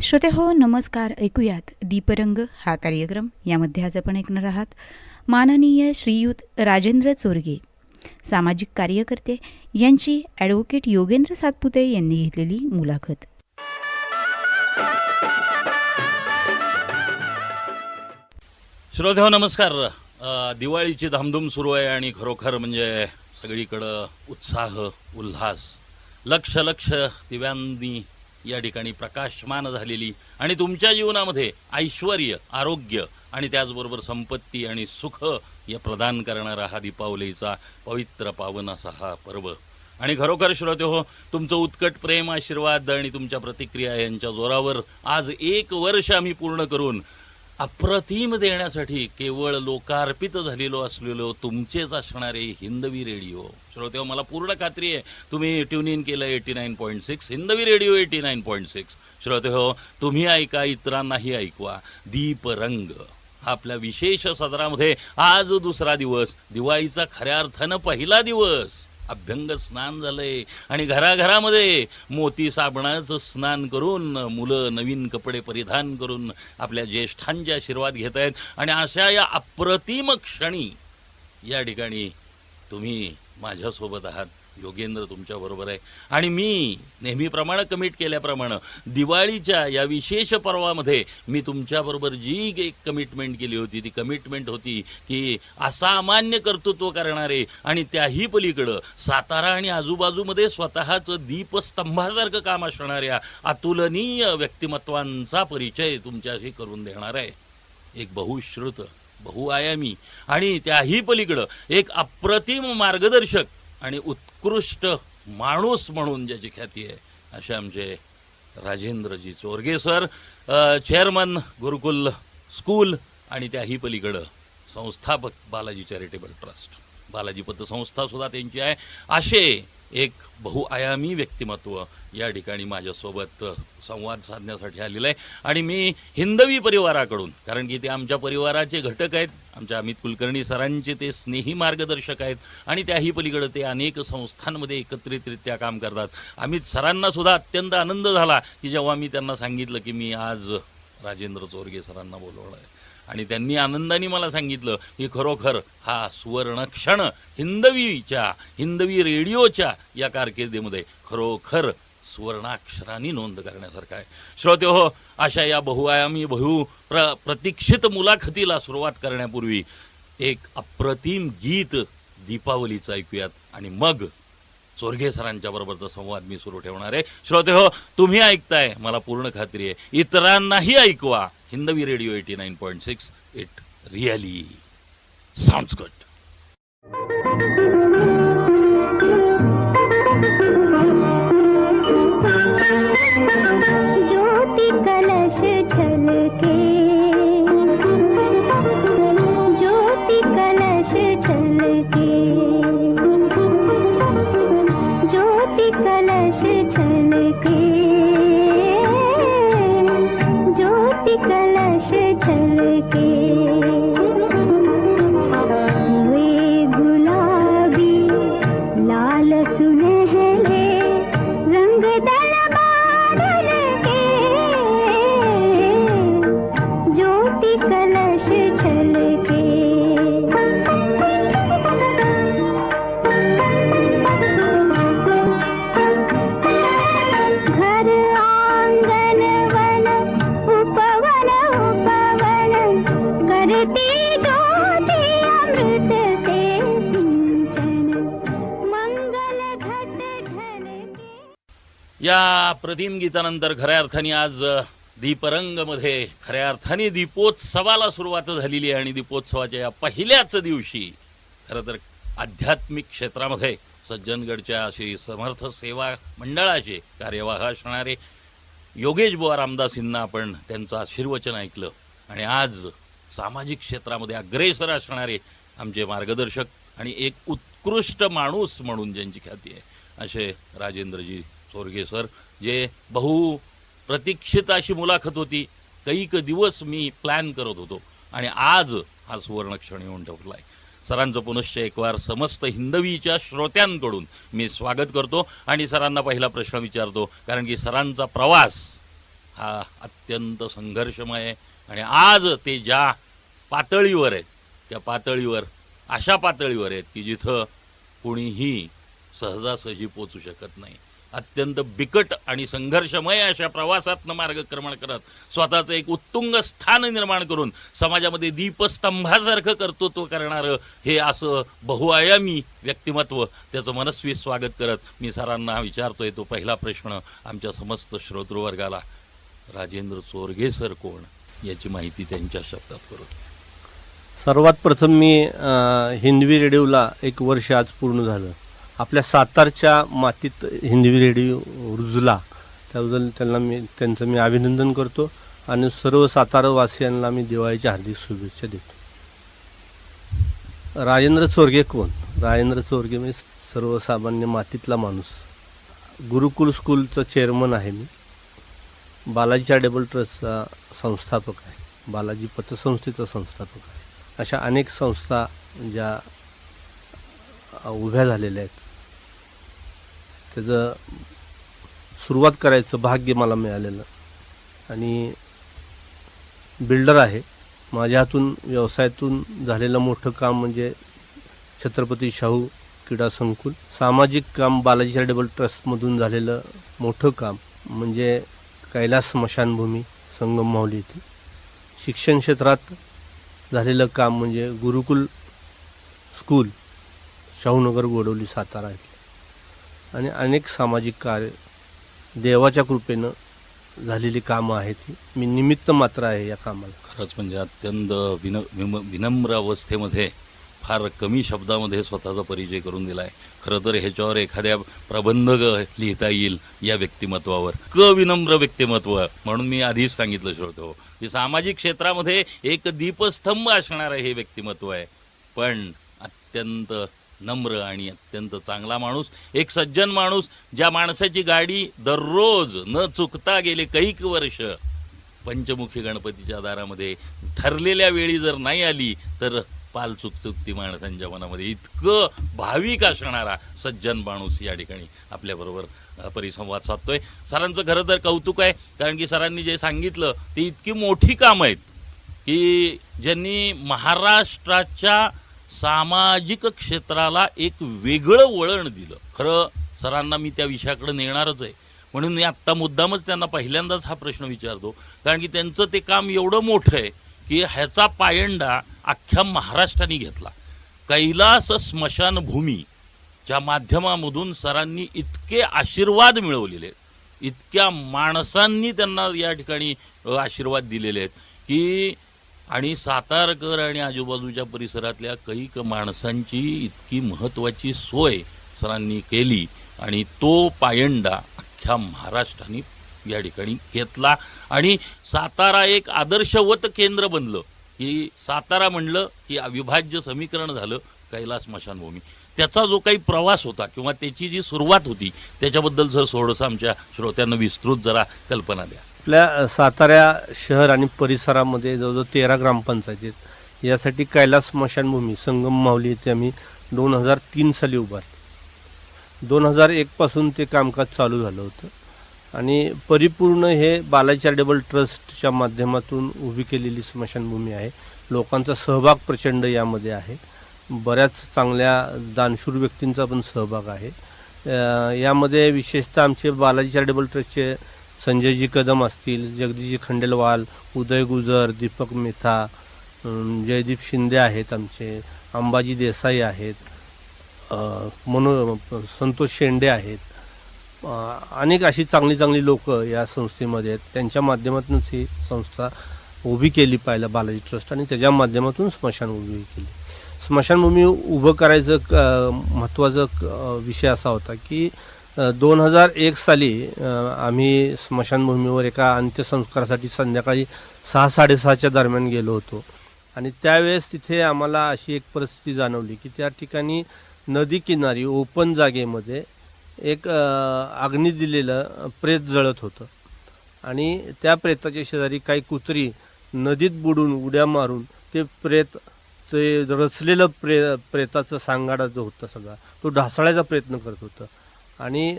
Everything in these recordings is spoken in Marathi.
श्रोते हो नमस्कार. ऐकूयात दीपरंग हा कार्यक्रम. यामध्ये आज आपण ऐकणार आहात माननीय श्रीयुत राजेंद्र चोरगे, सामाजिक कार्यकर्ते, यांची ॲडव्होकेट योगेंद्र सातपुते यांनी घेतलेली मुलाखत. श्रोते हो नमस्कार. दिवाळीची धामधूम सुरू आहे आणि खरोखर म्हणजे सगळीकडं उत्साह, उल्हास, लक्ष लक्ष दिव्यांनी या ठिकाणी प्रकाशमान झालेली आणि तुमच्या जीवनामध्ये ऐश्वर्य, आरोग्य आणि त्याचबरोबर संपत्ती आणि सुख या प्रदान करणारा हा दीपावलीचा पवित्र पावन असा हा पर्व. आणि खरोखर श्रोते हो, तुमचं उत्कट प्रेम, आशीर्वाद आणि तुमच्या प्रतिक्रिया यांच्या जोरावर आज 1 वर्ष आम्ही पूर्ण करून अप्रतिम देण्यासाठी केवळ लोकार्पित झालेलो असलेलो तुमचेच असणारे हिंदवी रेडिओ. श्रोते हो, मला पूर्ण खात्री आहे तुम्ही ट्यून इन केलं 89.6 हिंदवी रेडिओ 89.6. श्रोते हो, तुम्ही ऐका, इतरांनाही ऐकवा. दीपरंग हा आपल्या विशेष सदरामध्ये आज दुसरा दिवस, दिवाळीचा खऱ्या अर्थानं पहिला दिवस. अभ्यंग स्नान झालंय आणि घराघरामध्ये मोती साबणाचं स्नान करून मुलं नवीन कपडे परिधान करून आपल्या ज्येष्ठांचे आशीर्वाद घेत आहेत. आणि अशा या अप्रतिम क्षणी या ठिकाणी तुम्ही माझ्यासोबत आहात. योगेंद्र तुमच्याबरोबर आहे आणि मी नेहमीप्रमाणे कमिट केल्याप्रमाणे दिवाळीच्या या विशेष पर्वामध्ये मी तुमच्याबरोबर जी एक कमिटमेंट केली होती ती कमिटमेंट होती की असामान्य कर्तृत्व करणारे आणि त्याही पलीकडं सातारा आणि आजूबाजूमध्ये स्वतःचं दीपस्तंभासारखं काम असणाऱ्या अतुलनीय व्यक्तिमत्वांचा परिचय तुमच्याशी करून देणार आहे. एक बहुश्रुत, बहुआयामी आणि त्याही पलीकडं एक अप्रतिम मार्गदर्शक आणि उत्कृष्ट माणूस म्हणून ज्याची ख्याती आहे असे आमचे राजेंद्रजी चोरगे सर, चेअरमन गुरुकुल स्कूल आणि त्याही पलीकडं संस्थापक बालाजी चॅरिटेबल ट्रस्ट, बालाजी पतसंस्था सुद्धा त्यांची आहे. असे एक बहुआयामी व्यक्तिमत्व या ठिकाणी माझ्यासोबत संवाद साधण्यासाठी आलेलं आहे. आणि मी हिंदवी परिवाराकडून, कारण की ते आमच्या परिवाराचे घटक आहेत, आमच्या अमित कुलकर्णी सरांचे ते स्नेही मार्गदर्शक आहेत आणि त्याही पलीकडे ते अनेक संस्थांमध्ये एकत्रितरित्या काम करतात. अमित सरांना सुद्धा अत्यंत आनंद झाला की जेव्हा मी त्यांना सांगितलं की मी आज राजेंद्र चोरगे सरांना बोलवलं आहे आणि त्यांनी आनंदाने मला सांगितलं की खरोखर हा सुवर्णक्षण हिंदवी रेडिओच्या या कारकिर्दीमध्ये खरोखर सुवर्णाक्षरांनी नोंद करण्यासारखं आहे. श्रोते हो, अशा या बहुआयामी प्रतीक्षित मुलाखतीला सुरुवात करण्यापूर्वी एक अप्रतिम गीत दीपावलीचं ऐकूयात आणि मग चोरगे सरांच्या बरोबरचा संवाद मी सुरू ठेवणार आहे. श्रोते हो, तुम्ही ऐकताय, मला पूर्ण खात्री आहे, इतरांनाही ऐकवा. Hindavi radio 89.6. It really sounds good. ज्योति कलश छलके, ज्योति कलश छलके, ज्योति कलश छलके, ज्योति कलश छलके. वे गुलाबी लाल सुनहरे रंग दल बादल के, ज्योति कलश छलके. घर आंगन वन उपवन उपवन करती ज्योति अमृत से सिंचन, मंगल घट ढलके. या प्रतिम गीतानंतर खऱ्या अर्थाने आज दीपरंगमध्ये खऱ्या अर्थाने दीपोत्सवाला सुरुवात झालेली आहे. आणि दीपोत्सवाच्या या पहिल्याच दिवशी खरं तर आध्यात्मिक क्षेत्रामध्ये सज्जनगडच्या श्री समर्थ सेवा मंडळाचे कार्यवाह असणारे योगेश बुवा रामदासींना आपण त्यांचं आशीर्वचन ऐकलं. आणि आज सामाजिक क्षेत्रामध्ये अग्रेसर असणारे आमचे मार्गदर्शक आणि एक उत्कृष्ट माणूस म्हणून ज्यांची ख्याती आहे असे राजेंद्रजी चोरगे सर, जे प्रतीक्षित अशी मुलाखत होती. कैक दिवस मी प्लॅन करत होतो आणि आज हा सुवर्णक्षण येऊन ठेवला आहे. सरांचं पुनश्च एक वार समस्त हिंदवीच्या श्रोत्यांकडून मी स्वागत करतो आणि सरांना पहिला प्रश्न विचारतो, कारण की सरांचा प्रवास हा अत्यंत संघर्षमय आहे. आणि आज ते ज्या पातळीवर आहेत त्या पातळीवर अशा पातळीवर आहेत की जिथं कोणीही सहजासहजी पोचू शकत नाही. अत्यंत बिकट आणि संघर्षमय अशा प्रवासातनं मार्गक्रमण करत स्वतःचं एक उत्तुंग स्थान निर्माण करून समाजामध्ये दीपस्तंभासारखं कर्तृत्व करणारं हे असं बहुआयामी व्यक्तिमत्व, त्याचं मनस्वी स्वागत करत मी सरांना विचारतोय तो पहिला प्रश्न आमच्या समस्त श्रोतृवर्गाला. राजेंद्र चोरगे सर कोण याची माहिती त्यांच्या शब्दात करू. सर्वात प्रथम मी हिंदवी रेडिओला 1 वर्ष आज पूर्ण झालं. आपल्या सातारच्या मातीत हिंदवी रेडिओ रुजला, त्याबद्दल त्यांचं मी अभिनंदन करतो आणि सर्व सातारावासियांना मी दिवाळीच्या हार्दिक शुभेच्छा देतो. राजेंद्र चोरगे कोण? राजेंद्र चोरगे मी सर्वसामान्य मातीतला माणूस. गुरुकुल स्कूलचं चेअरमन आहे मी. बालाजी चॅरिटेबल ट्रस्टचा संस्थापक आहे. बालाजी पतसंस्थेचा संस्थापक आहे. अशा अनेक संस्था ज्या उभ्या झालेल्या आहेत, त्याचं सुरुवात करायचं भाग्य मला मिळालेलं. आणि बिल्डर आहे. माझ्या हातून व्यवसायातून झालेलं मोठं काम म्हणजे छत्रपती शाहू क्रीडा संकुल. सामाजिक काम बालाजी चॅरिटेबल ट्रस्टमधून झालेलं मोठं काम म्हणजे कैलास स्मशानभूमी संगम माहुली येथे. शिक्षण क्षेत्रात झालेलं काम म्हणजे गुरुकुल स्कूल शाहूनगर गोडवली सातारा येथे. आणि अनेक सामाजिक कार्य देवाच्या कृपेनं झालेली कामं आहेत. मी निमित्त मात्र आहे या कामाला. खरंच म्हणजे अत्यंत विनम्र अवस्थेमध्ये फार कमी शब्दामध्ये स्वतःचा परिचय करून दिला आहे. खरं तर ह्याच्यावर एखाद्या प्रबंध लिहिता येईल या व्यक्तिमत्वावर. विनम्र व्यक्तिमत्व म्हणून मी आधीच सांगितलं श्रोतो की सामाजिक क्षेत्रामध्ये एक दीपस्तंभ असणारं हे व्यक्तिमत्व आहे. पण अत्यंत नम्र आणि अत्यंत चांगला माणूस, एक सज्जन माणूस, ज्या माणसाची गाडी दररोज न चुकता गेले कैक वर्ष पंचमुखी गणपतीच्या दारामध्ये ठरलेल्या वेळी जर नाही आली तर पाल चुकती माणसांच्या मनामध्ये. इतकं भाविक असणारा सज्जन माणूस या ठिकाणी आपल्याबरोबर परिसंवाद साधतोय. सरांचं खरं तर कौतुक आहे, कारण की सरांनी जे सांगितलं ती इतकी मोठी कामं आहेत की ज्यांनी महाराष्ट्राच्या सामाजिक क्षेत्राला एक वेगळं वळण दिलं. खरं सरांना मी त्या विषयाकडे नेणारच आहे, म्हणून मी आत्ता मुद्दामच त्यांना पहिल्यांदाच हा प्रश्न विचारतो, कारण की त्यांचं ते काम एवढं मोठं आहे की ह्याचा पायंडा अख्ख्या महाराष्ट्राने घेतला. कैलास स्मशानभूमीच्या माध्यमामधून सरांनी इतके आशीर्वाद मिळवलेले आहेत, इतक्या माणसांनी त्यांना या ठिकाणी आशीर्वाद दिलेले आहेत की, आणि सातारकर आणि आजूबाजूच्या परिसरातल्या कैक माणसांची इतकी महत्त्वाची सोय सरांनी केली आणि तो पायंडा अख्ख्या महाराष्ट्राने या ठिकाणी घेतला. आणि सातारा एक आदर्शवत केंद्र बनलं की सातारा म्हणलं की अविभाज्य समीकरण झालं कैलास स्मशानभूमी. त्याचा जो काही प्रवास होता किंवा त्याची जी सुरुवात होती त्याच्याबद्दल जर थोडंसं आमच्या श्रोत्यांना विस्तृत जरा कल्पना द्या. आपल्या सातारा शहर आणि परिसरामध्ये जवळजवळ 13 ग्रामपंचायती आहेत. यासाठी कैलास स्मशानभूमी संगम माहुली येथे आम्ही 2003 साली उभारली. 2001 पासून ते कामकाज चालू झालं होतं आणि परिपूर्ण हे बालाजी चॅरिटेबल ट्रस्टच्या माध्यमातून उभी केलेली स्मशानभूमी आहे. लोकांचा सहभाग प्रचंड यामध्ये आहे. बऱ्याच चांगल्या दानशूर व्यक्तींचा पण सहभाग आहे यामध्ये. विशेषतः आमचे बालाजी चॅरिटेबल ट्रस्टचे संजयजी कदम असतील, जगदीशजी खंडेलवाल, उदय गुजर, दीपक मेथा, जयदीप शिंदे आहेत, आमचे अंबाजी देसाई आहेत, संतोष शेंडे आहेत. अनेक अशी चांगली लोक या संस्थेमध्ये आहेत. त्यांच्या माध्यमातूनच ही संस्था उभी केली पाहिलं बालाजी ट्रस्ट, आणि त्याच्या माध्यमातून स्मशानभूमी केली. स्मशानभूमी उभं करायचं महत्त्वाचा विषय असा होता की 2001 साली आम्ही स्मशानभूमीवर एका अंत्यसंस्कारासाठी संध्याकाळी 6-6:30च्या दरम्यान गेलो होतो. आणि त्यावेळेस तिथे आम्हाला अशी एक परिस्थिती जाणवली की त्या ठिकाणी नदी किनारी ओपन जागेमध्ये एक अग्नी दिलेलं प्रेत जळत होतं. आणि त्या प्रेताच्या शेजारी काही कुत्री नदीत बुडून उड्या मारून ते प्रेत, ते रचलेलं प्रेताचं सांगाडा जो होता सगळा तो ढासळायचा प्रयत्न करत होतं आणि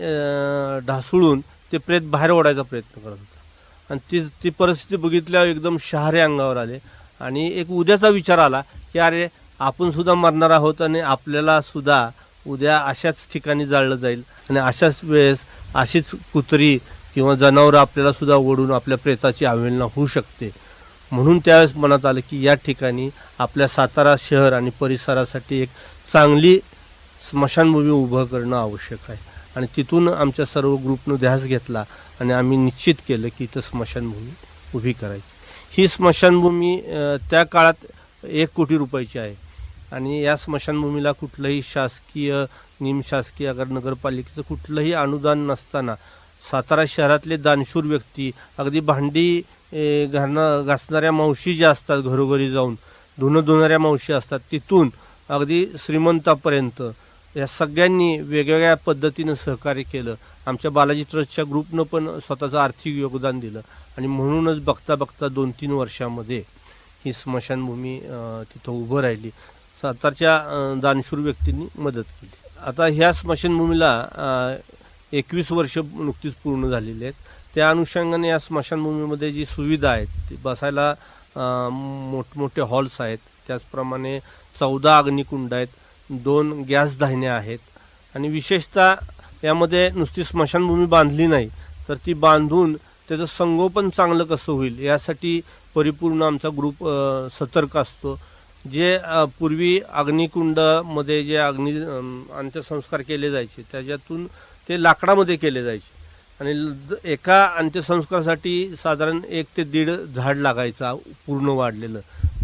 ढासळून ते प्रेत बाहेर ओढायचा प्रयत्न करत होता. आणि ती परिस्थिती बघितल्यावर एकदम शहारे अंगावर आले आणि एक उद्याचा विचार आला की अरे आपण सुद्धा मरणार आहोत आणि आपल्याला सुद्धा उद्या अशाच ठिकाणी जाळलं जाईल आणि अशाच वेळेस अशीच कुत्री किंवा जनावरं आपल्याला सुद्धा ओढून आपल्या प्रेताची अवहेलना होऊ शकते. म्हणून त्यावेळेस मनात आलं की या ठिकाणी आपल्या सातारा शहर आणि परिसरासाठी एक चांगली स्मशानभूमी उभं करणं आवश्यक आहे. आणि तिथून आमच्या सर्व ग्रुपनं ध्यास घेतला आणि आम्ही निश्चित केलं की इथं स्मशानभूमी उभी करायची. ही स्मशानभूमी त्या काळात 1 कोटी रुपयाची आहे आणि या स्मशानभूमीला कुठलंही शासकीय निमशासकीय अगर नगरपालिकेचं कुठलंही अनुदान नसताना सातारा शहरातले दानशूर व्यक्ती, अगदी भांडी घासणाऱ्या मावशी ज्या असतात, घरोघरी जाऊन धुणं धुणाऱ्या मावशी असतात, तिथून अगदी श्रीमंतापर्यंत या सगळ्यांनी वेगवेगळ्या पद्धतीनं सहकार्य केलं. आमच्या बालाजी ट्रस्टच्या ग्रुपनं पण स्वतःचं आर्थिक योगदान दिलं आणि म्हणूनच बघता बघता 2-3 वर्षामध्ये ही स्मशानभूमी तिथं उभं राहिली. सातारच्या दानशूर व्यक्तींनी मदत केली. आता ह्या स्मशानभूमीला 21 वर्ष नुकतीच पूर्ण झालेली आहेत. त्या अनुषंगाने या स्मशानभूमीमध्ये जी सुविधा आहेत ती बसायला मोठमोठे हॉल्स आहेत, त्याचप्रमाणे 14 अग्निकुंड आहेत, 2 गॅस दाहिन्या आहेत आणि विशेषतः यामध्ये नुसती स्मशानभूमी बांधली नाही तर ती बांधून त्याचं संगोपन चांगलं कसं होईल यासाठी परिपूर्ण आमचा ग्रुप सतर्क असतो. जे पूर्वी अग्निकुंडामध्ये जे अंत्यसंस्कार केले जायचे त्याच्यातून ते लाकडामध्ये केले जायचे आणि एका अंत्यसंस्कारासाठी साधारण 1 ते 1.5 झाड लागायचा पूर्ण वाढलेलं.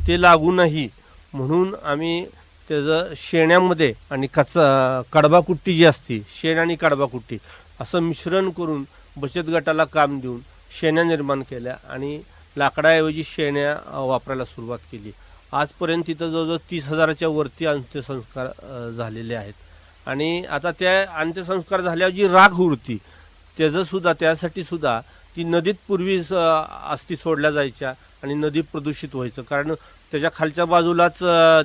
ते लागू नाही म्हणून आम्ही त्याचं शेण्यामध्ये आणि कडबाकुट्टी जी असते, शेण आणि कडबाकुट्टी असं मिश्रण करून बचत गटाला काम देऊन शेण्या निर्माण केल्या आणि लाकडाऐवजी शेण्या वापरायला सुरुवात केली. आजपर्यंत तिथं जवळजवळ 30,000च्या वरती अंत्यसंस्कार झालेले आहेत आणि आता त्या अंत्यसंस्कार झाल्यावर जी राख उरती त्यासाठी सुद्धा ती नदीत पूर्वी अस्थी सोडल्या जायच्या आणि नदी प्रदूषित व्हायचं, कारण त्याच्या खालच्या बाजूलाच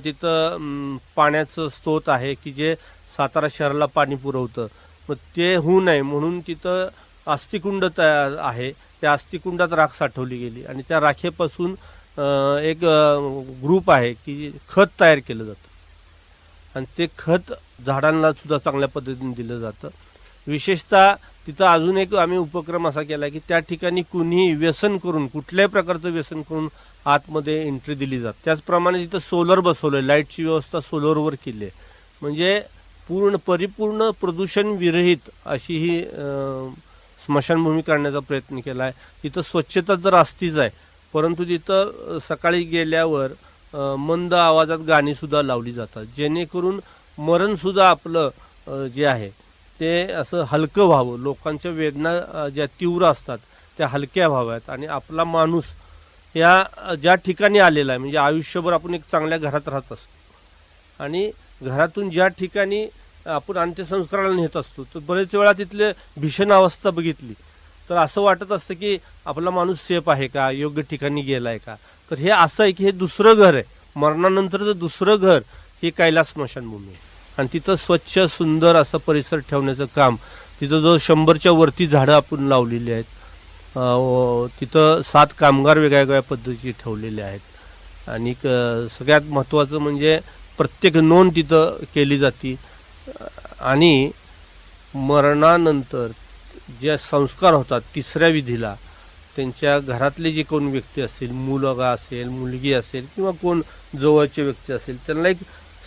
तिथं पाण्याचं स्रोत आहे की जे सातारा शहराला पाणी पुरवतं. मग ते होऊ नये म्हणून तिथं अस्थिकुंड तयार आहे. त्या अस्थिकुंडात राख साठवली गेली आणि त्या राखेपासून एक ग्रुप आहे की खत तयार केलं जातं आणि ते खत झाडांना सुद्धा चांगल्या पद्धतीने दिलं जातं. विशेषतः तिथं अजून एक आम्ही उपक्रम असा केला की त्या ठिकाणी कुणीही व्यसन करून, कुठल्याही प्रकारचं व्यसन करून आतमध्ये एंट्री दिली जाते. त्याचप्रमाणे तिथं सोलर बसवलं आहे, लाईटची व्यवस्था सोलरवर केली आहे. म्हणजे परिपूर्ण प्रदूषण विरहित अशी ही स्मशानभूमी करण्याचा प्रयत्न केला आहे. तिथं स्वच्छता तर असतीच आहे, परंतु तिथं सकाळी गेल्यावर मंद आवाजात गाणीसुद्धा लावली जातात, जेणेकरून मरणसुद्धा आपलं जे आहे ते असं हलकं व्हावं. लोकांच्या वेदना ज्या तीव्र असतात त्या हलक्या व्हाव्यात आणि आपला माणूस या ज्या ठिकाणी आलेला आहे, म्हणजे आयुष्यभर आपण एक चांगल्या घरात राहत असतो आणि घरातून ज्या ठिकाणी आपण अंत्यसंस्काराला नेत असतो तर बरेच वेळा तिथले भीषण अवस्था बघितली तर असं वाटत असतं की आपला माणूस सेफ आहे का, योग्य ठिकाणी गेला आहे का. तर हे असं आहे की हे दुसरं घर आहे, मरणानंतरचं दुसरं घर ही कैलास स्मशानभूमी आहे आणि तिथं स्वच्छ सुंदर असं परिसर ठेवण्याचं काम तिथं जो 100च्या वरती झाडं आपण लावलेली आहेत. तिथं 7 कामगार वेगळ्या पद्धतीचे ठेवलेले आहेत आणि सगळ्यात महत्त्वाचं म्हणजे प्रत्येक नोंद तिथं केली जाते आणि मरणानंतर जे संस्कार होतात 3ऱ्या विधीला त्यांच्या घरातले जे कोण व्यक्ती असतील, मुलगा असेल, मुलगी असेल किंवा कोण जवळचे व्यक्ती असेल, त्यांना एक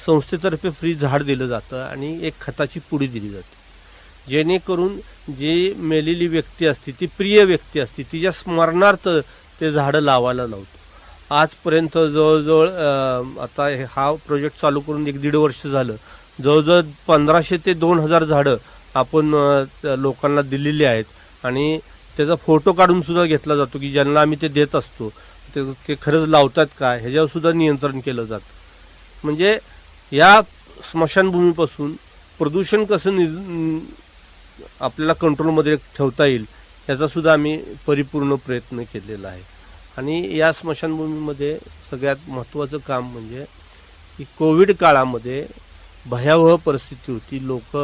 संस्थेतर्फे फ्री झाड दिलं जातं आणि एक खताची पुडी दिली जाते, जेणेकरून जी मेलेली व्यक्ती असते ती प्रिय व्यक्ती असते तिच्या स्मरणार्थ ते झाडं लावायला लावतो. आजपर्यंत जवळजवळ आता हा प्रोजेक्ट चालू करून 1-1.5 वर्ष झालं, जवळजवळ 1500 ते 2000 झाडं आपण लोकांना दिलेली आहेत आणि त्याचा फोटो काढून सुद्धा घेतला जातो की ज्यांना आम्ही ते देत असतो ते खरंच लावतात का ह्याच्यावर सुद्धा नियंत्रण केलं जातं. म्हणजे या स्मशानभूमीपासून प्रदूषण कसं आपल्याला कंट्रोलमध्ये ठेवता येईल याचासुद्धा आम्ही परिपूर्ण प्रयत्न केलेला आहे. आणि या स्मशानभूमीमध्ये सगळ्यात महत्त्वाचं काम म्हणजे की कोविड काळामध्ये भयावह परिस्थिती होती, लोक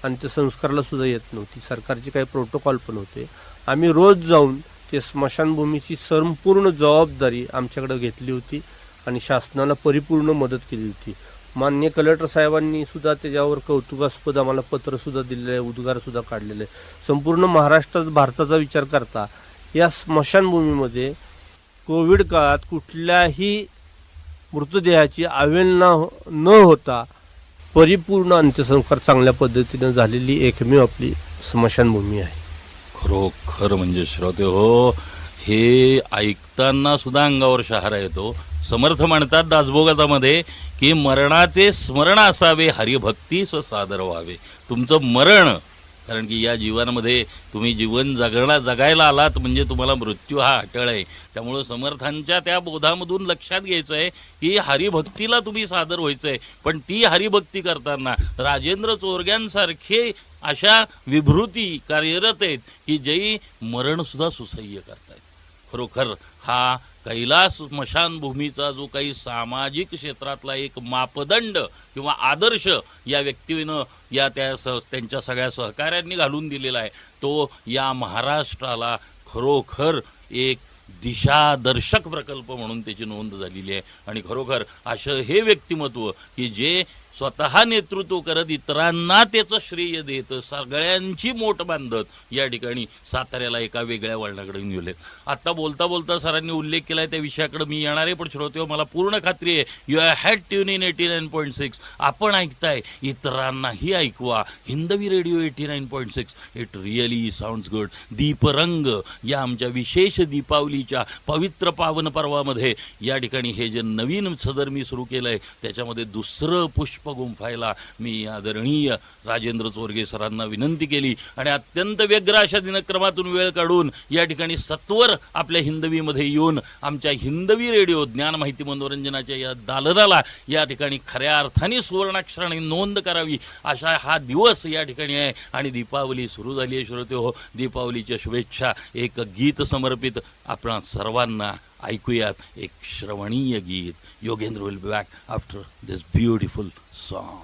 अंत्यसंस्काराला सुद्धा येत नव्हती, सरकारचे काही प्रोटोकॉल पण होते. आम्ही रोज जाऊन ते स्मशानभूमीची संपूर्ण जबाबदारी आमच्याकडे घेतली होती आणि शासनाला परिपूर्ण मदत केली होती. माननीय कलेक्टर साहेबांनी सुद्धा त्याच्यावर कौतुकास्पद आम्हाला पत्रसुद्धा दिलेलं आहे, उद्गारसुद्धा काढलेलं आहे. संपूर्ण महाराष्ट्रात भारताचा विचार करता या स्मशानभूमीमध्ये कोविड काळात कुठल्याही मृतदेहाची अवहेलना न होता परिपूर्ण अंत्यसंस्कार चांगल्या पद्धतीनं झालेली एकमेव आपली स्मशानभूमी आहे. खरोखर म्हणजे श्रोते हो, हे ऐकताना सुद्धा अंगावर शहारा येतो. समर्थ म्हणतात दासभोगातामध्ये की मरणाचे स्मरण असावे, हरिभक्तीस सादर व्हावे. तुमचं मरण, कारण की या जीवनामध्ये तुम्ही जीवन जगायला आलात म्हणजे तुम्हाला मृत्यू हा अटळ आहे. त्यामुळं समर्थांच्या त्या बोधामधून लक्षात घ्यायचं आहे की हरिभक्तीला तुम्ही सादर व्हायचं आहे. पण ती हरिभक्ती करताना राजेंद्र चोरग्यांसारखे अशा विभृती कार्यरत आहेत की जे मरणसुद्धा सुसह्य करतायत. खरोखर हा कैलास स्मशानभूमीचा जो काही सामाजिक क्षेत्रातला एक मापदंड किंवा आदर्श या व्यक्तीनं त्यांच्या सगळ्या सहकाऱ्यांनी घालून दिलेला आहे, तो या महाराष्ट्राला खरोखर एक दिशादर्शक प्रकल्प म्हणून त्याची नोंद झालेली आहे. आणि खरोखर असं हे व्यक्तिमत्व की जे स्वतः नेतृत्व करत इतरांना त्याचं श्रेय देत, सगळ्यांची मोठ बांधत या ठिकाणी साताऱ्याला एका वेगळ्या वळणाकडे घेऊन गेलेत. आत्ता बोलता बोलता सरांनी उल्लेख केला आहे त्या विषयाकडे मी येणार आहे. पण श्रोते, मला पूर्ण खात्री आहे यू हॅड ट्यून इन 89.6. आपण ऐकताय, इतरांनाही ऐकवा. Hindavi radio 89.6. It really sounds good. दीपरंग या आमच्या विशेष दीपावलीच्या पवित्र पावन पर्वामध्ये या ठिकाणी हे जे नवीन सदर मी सुरू केलं आहे त्याच्यामध्ये दुसरं पुष्प गुंफायला मी आदरणीय राजेंद्र चोरगे सरांना विनंती केली आणि अत्यंत व्यग्र अशा दिनक्रमातून वेळ काढून या ठिकाणी सत्वर आपल्या हिंदवीमध्ये येऊन आमच्या हिंदवी रेडिओ ज्ञान माहिती मनोरंजनाच्या या दालनाला या ठिकाणी खऱ्या अर्थाने सुवर्णाक्षराने नोंद करावी अशा हा दिवस या ठिकाणी आहे. आणि दीपावली सुरू झाली आहे श्रोते हो. दीपावलीच्या शुभेच्छा. एक गीत समर्पित आपण सर्वांना ऐकूयात, एक श्रवणीय गीत. Yogendra will be back after this beautiful song.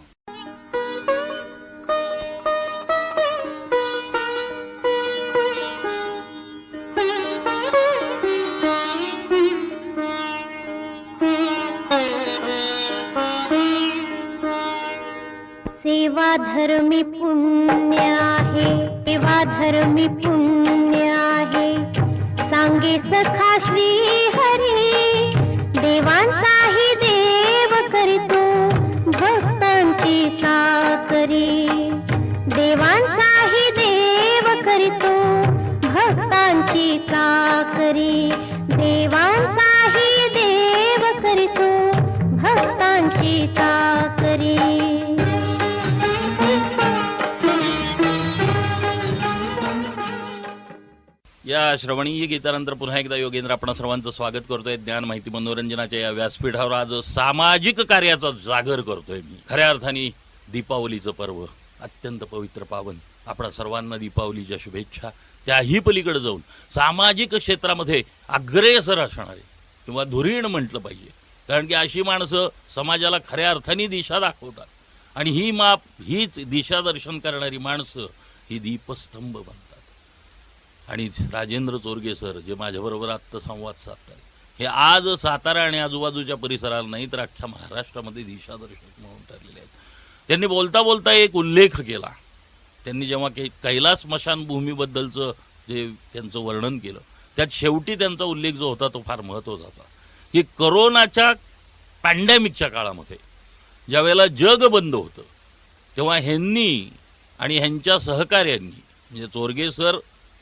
सेवा धर्मी पुण्य आहे, सेवा धर्मी पुण्य आहे. सांगे सखा श्री हरी, देवांचाही देव करतो भक्तांची चाकरी. देवांचाही देव करतो भक्तांची चाकरी. देवांचाही देव करतो भक्तांची चाकरी. या श्रवणीय गीतानंतर पुन्हा एकदा योगेंद्र आपण सर्वांचं स्वागत करतोय ज्ञान माहिती मनोरंजनाच्या या व्यासपीठावर. आज सामाजिक कार्याचा जागर करतोय मी. खऱ्या अर्थाने दीपावलीचं पर्व अत्यंत पवित्र पावन. आपणा सर्वांना दीपावलीच्या शुभेच्छा. त्याही पलीकडे जाऊन सामाजिक क्षेत्रामध्ये अग्रेसर असणारे किंवा धुरीण म्हटलं पाहिजे, कारण की अशी माणसं समाजाला खऱ्या अर्थाने दिशा दाखवतात आणि हीच दिशादर्शन करणारी माणसं ही दीपस्तंभ बनतात. आणि राजेंद्र चोरगे सर जे माझ्याबरोबर आत्ता संवाद साधतात हे आज सातारा आणि आजूबाजूच्या परिसराला नाही तर अख्ख्या महाराष्ट्रामध्ये दिशादर्शक म्हणून ठरलेले आहेत. त्यांनी बोलता बोलता एक उल्लेख केला. त्यांनी जेव्हा कैलास स्मशानभूमीबद्दलचं जे त्यांचं वर्णन केलं त्यात शेवटी त्यांचा उल्लेख जो होता तो फार महत्त्वाचा होता की करोनाच्या पॅन्डेमिकच्या काळामध्ये ज्यावेळेला जग बंद होतं तेव्हा ह्यांनी आणि ह्यांच्या सहकार्यांनी म्हणजे चोरगे सर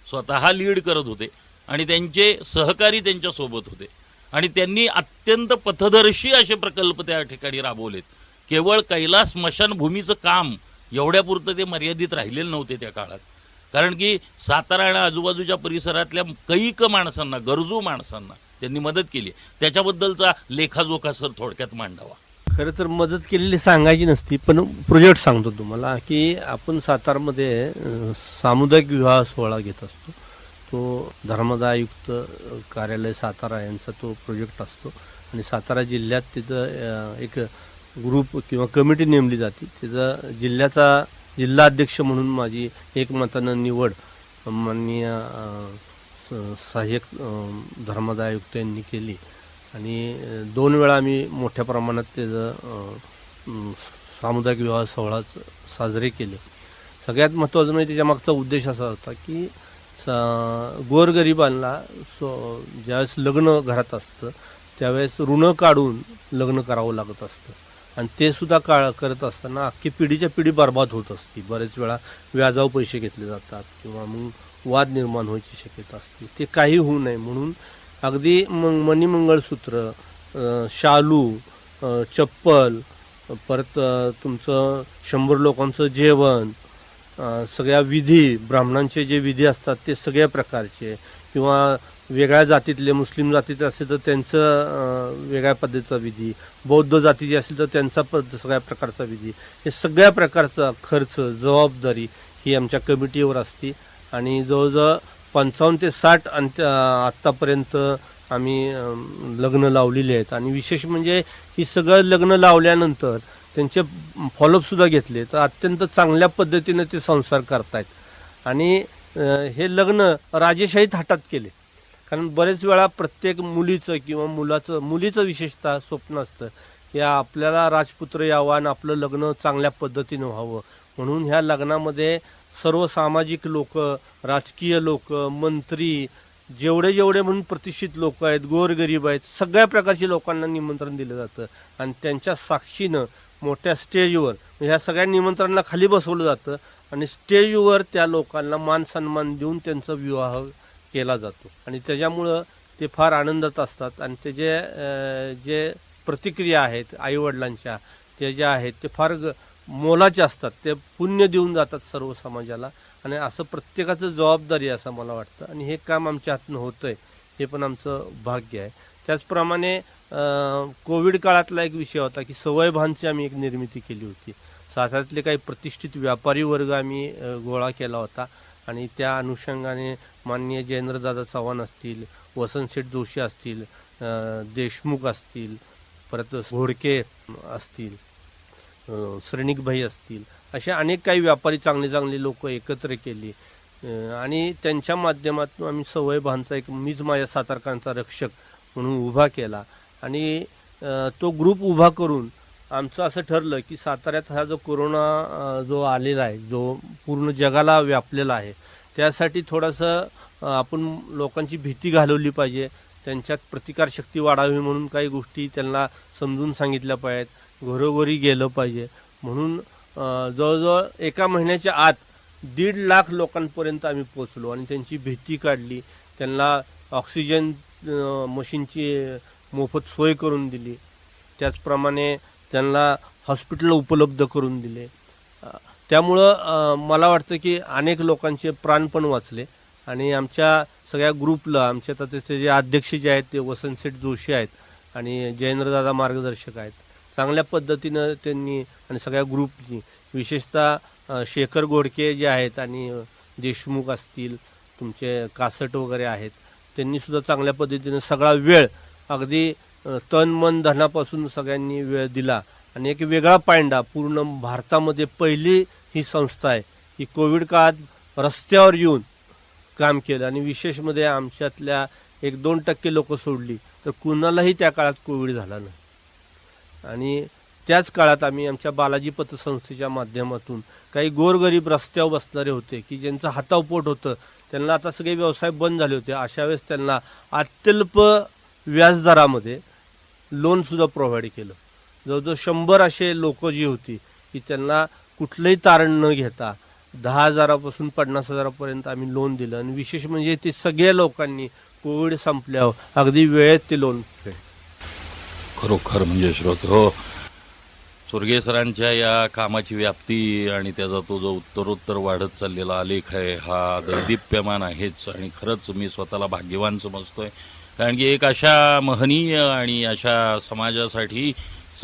स्वतः लीड करत होते आणि त्यांचे सहकारी त्यांच्यासोबत होते आणि त्यांनी अत्यंत पथदर्शी असे प्रकल्प त्या ठिकाणी राबवलेत. केवळ कैलास स्मशानभूमीचं काम एवढ्यापुरतं ते मर्यादित राहिलेलं नव्हते त्या काळात, कारण की सातारा आणि आजूबाजूच्या परिसरातल्या कैक माणसांना, गरजू माणसांना त्यांनी मदत केली. त्याच्याबद्दलचा लेखाजोखा सर थोडक्यात मांडावा. खरं तर मदत केलेली सांगायची नसती, पण प्रोजेक्ट सांगतो तुम्हाला की आपण सातारमध्ये सामुदायिक विवाह सोहळा घेत असतो. तो धर्मदाय आयुक्त कार्यालय सातारा यांचा तो प्रोजेक्ट असतो आणि सातारा जिल्ह्यात तिथं एक ग्रुप किंवा कमिटी नेमली जाते. तिथं जिल्हा अध्यक्ष म्हणून माझी एकमतानं निवड माननीय सहाय्यक धर्मादाय आयुक्त यांनी केली आणि 2 वेळा आम्ही मोठ्या प्रमाणात त्याचं सामुदायिक विवाह सोहळा साजरे केले. सगळ्यात महत्त्वाचं म्हणजे त्याच्यामागचा उद्देश असा होता की गोरगरिबांना ज्यावेळेस लग्न घरात असतं त्यावेळेस ऋण काढून लग्न करावं लागत असतं आणि ते सुद्धा करत असताना अख्खी पिढीच्या पिढी बर्बाद होत असते. बरेच वेळा व्याजावर पैसे घेतले जातात किंवा मग वाद निर्माण व्हायची शक्यता असते. ते काही होऊ नये म्हणून अगदी मणिमंगळसूत्र, शालू, चप्पल, परत तुमचं 100 लोकांचं जेवण, सगळ्या विधी, ब्राह्मणांचे जे विधी असतात ते सगळ्या प्रकारचे किंवा वेगळ्या जातीतले मुस्लिम जातीचे असेल तर त्यांचं वेगळ्या पद्धतीचा विधी, बौद्ध जातीचे असेल तर त्यांचा सगळ्या प्रकारचा विधी, हे सगळ्या प्रकारचा खर्च जबाबदारी ही आमच्या कमिटीवर असते आणि जवळजवळ 55 ते 60 आत्तापर्यंत आम्ही लग्न लावलेली आहेत. आणि विशेष म्हणजे ही सगळं लग्न लावल्यानंतर त्यांचे फॉलोअपसुद्धा घेतले तर अत्यंत चांगल्या पद्धतीने ते संसार करतायत आणि हे लग्न राजेशाही थाटात केले. कारण बरेच वेळा प्रत्येक मुलीचं किंवा मुलीचं विशेषतः स्वप्न असतं की आपल्याला राजपुत्र यावं आणि आपलं लग्न चांगल्या पद्धतीनं व्हावं म्हणून ह्या लग्नामध्ये सर्व सामाजिक लोक, राजकीय लोक, मंत्री, जेवढे म्हणून प्रतिष्ठित लोक आहेत, गोरगरीब आहेत, सगळ्या प्रकारच्या लोकांना निमंत्रण दिलं जातं आणि त्यांच्या साक्षीनं मोठ्या स्टेजवर ह्या सगळ्या निमंत्रणांना खाली बसवलं जातं आणि स्टेजवर त्या लोकांना मान सन्मान देऊन त्यांचा विवाह केला जातो आणि त्याच्यामुळं ते फार आनंदात असतात आणि त्याचे जे प्रतिक्रिया आहेत आईवडिलांच्या ते ज्या आहेत ते फार मोलाचे असतात. ते पुण्य देऊन जातात सर्व समाजाला आणि असं प्रत्येकाचं जबाबदारी आहे असं मला वाटतं आणि हे काम आमच्या हातून होतं आहे हे पण आमचं भाग्य आहे. त्याचप्रमाणे कोविड काळातला एक विषय होता की सवयभानची आम्ही एक निर्मिती केली होती. साताऱ्यातले काही प्रतिष्ठित व्यापारी वर्ग आम्ही गोळा केला होता आणि त्या अनुषंगाने माननीय जयेंद्रदादा चव्हाण असतील, वसंतशेठ जोशी असतील, देशमुख असतील, परत घोडके असतील, श्रेणिकभाई असतील, असे अनेक काही व्यापारी चांगले लोक एकत्र केली आणि त्यांच्या माध्यमातून आम्ही सवयभानचा एक मीच माझ्या सातारकरांचा रक्षक म्हणून उभा केला आणि तो ग्रुप उभा करून आमचं असं ठरलं की साताऱ्यात हा जो कोरोना जो आलेला आहे, जो पूर्ण जगाला व्यापलेला आहे, त्यासाठी थोडंसं आपण लोकांची भीती घालवली पाहिजे, त्यांच्यात प्रतिकारशक्ती वाढावी म्हणून काही गोष्टी त्यांना समजून सांगितल्या पाहिजेत, घरोघरी गेलं पाहिजे म्हणून जवळजवळ 1 महिन्याच्या आत 1.5 लाख लोकांपर्यंत आम्ही पोचलो आणि त्यांची भीती काढली, त्यांना ऑक्सिजन मशीनची मोफत सोय करून दिली, त्याचप्रमाणे त्यांना हॉस्पिटल उपलब्ध करून दिले. त्यामुळं मला वाटतं की अनेक लोकांचे प्राण पण वाचले आणि आमच्या सगळ्या ग्रुपला आमच्या त्याचे जे अध्यक्ष जे आहेत ते वसंतशेठ जोशी आहेत आणि जयेंद्रदादा मार्गदर्शक आहेत. चांगल्या पद्धतीनं त्यांनी आणि सगळ्या ग्रुपनी विशेषतः शेखर घोडके जे आहेत आणि देशमुख असतील, तुमचे कासट वगैरे आहेत, त्यांनीसुद्धा चांगल्या पद्धतीनं सगळा वेळ अगदी तन मन धनापासून सगळ्यांनी वेळ दिला आणि एक वेगळा पायंडा पूर्ण भारतामध्ये पहिली ही संस्था आहे की कोविड काळात रस्त्यावर येऊन काम केलं आणि विशेषमध्ये आमच्यातल्या 1-2% लोक सोडली तर कुणालाही त्या काळात कोविड झाला नाही. आणि त्याच काळात आम्ही आमच्या बालाजी पतसंस्थेच्या माध्यमातून काही गोरगरीब रस्त्यावर बसणारे होते की ज्यांचं हातावर पोट होतं, त्यांना आता सगळे व्यवसाय बंद झाले होते, अशा वेळेस त्यांना अत्यल्प व्याजदरामध्ये लोनसुद्धा प्रोव्हाइड केलं. जवळजवळ 100 असे लोक जी होती की त्यांना कुठलंही तारण न घेता 10,000पासून 50,000पर्यंत आम्ही लोन दिलं आणि विशेष म्हणजे ते सगळ्या लोकांनी कोविड संपल्यावर अगदी वेळेत ते लोन फेडलं. खरोखर म्हणजे श्रोते हो, चोरगे सरांच्या या कामाची व्याप्ती आणि त्याचा तो जो उत्तरोत्तर वाढत चाललेला आलेख आहे हा दैदिप्यमान आहेच आणि खरंच मी स्वतःला भाग्यवान समजतोय. कारण की एक अशा महनीय आणि अशा समाजासाठी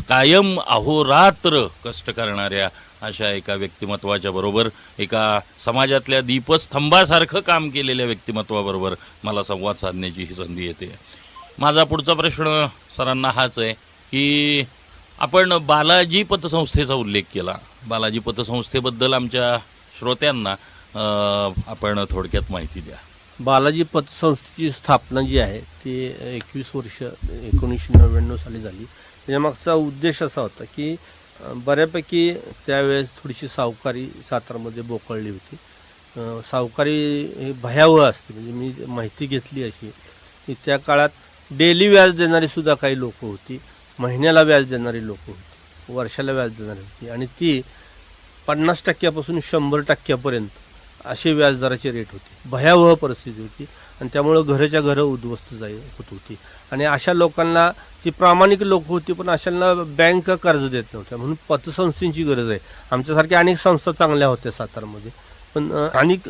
कायम अहोरात्र कष्ट करणाऱ्या अशा एका व्यक्तिमत्वाच्या बरोबर, एका समाजातल्या दीपस्तंभासारखं काम केलेल्या व्यक्तिमत्वाबरोबर मला संवाद साधण्याची ही संधी येते. माझा पुढचा प्रश्न सरांना हाच आहे की आपण बालाजी पतसंस्थेचा उल्लेख केला. बालाजी पतसंस्थेबद्दल आमच्या श्रोत्यांना आपण थोडक्यात माहिती द्या. बालाजी पतसंस्थेची स्थापना जी आहे ती 21 वर्ष 1999 साली झाली. त्याच्यामागचा उद्देश असा होता की बऱ्यापैकी त्यावेळेस थोडीशी सावकारी सातारामध्ये बोकळली होती. सावकारी हे भयावह असते. म्हणजे मी माहिती घेतली अशी की त्या काळात डेली व्याज देणारी सुद्धा काही लोक होती, महिन्याला व्याज देणारी लोक होती, वर्षाला व्याज देणारी होती आणि ती 50% 100% असे व्याजदराचे रेट होते. भयावह परिस्थिती होती आणि त्यामुळं घराच्या घरं उद्ध्वस्त होत होती. आणि अशा लोकांना ती प्रामाणिक लोक होती पण अशांना बँक कर्ज देत नव्हत्या. म्हणून पतसंस्थेची गरज आहे. आमच्यासारख्या अनेक संस्था चांगल्या होत्या सातारमध्ये, पण अनेक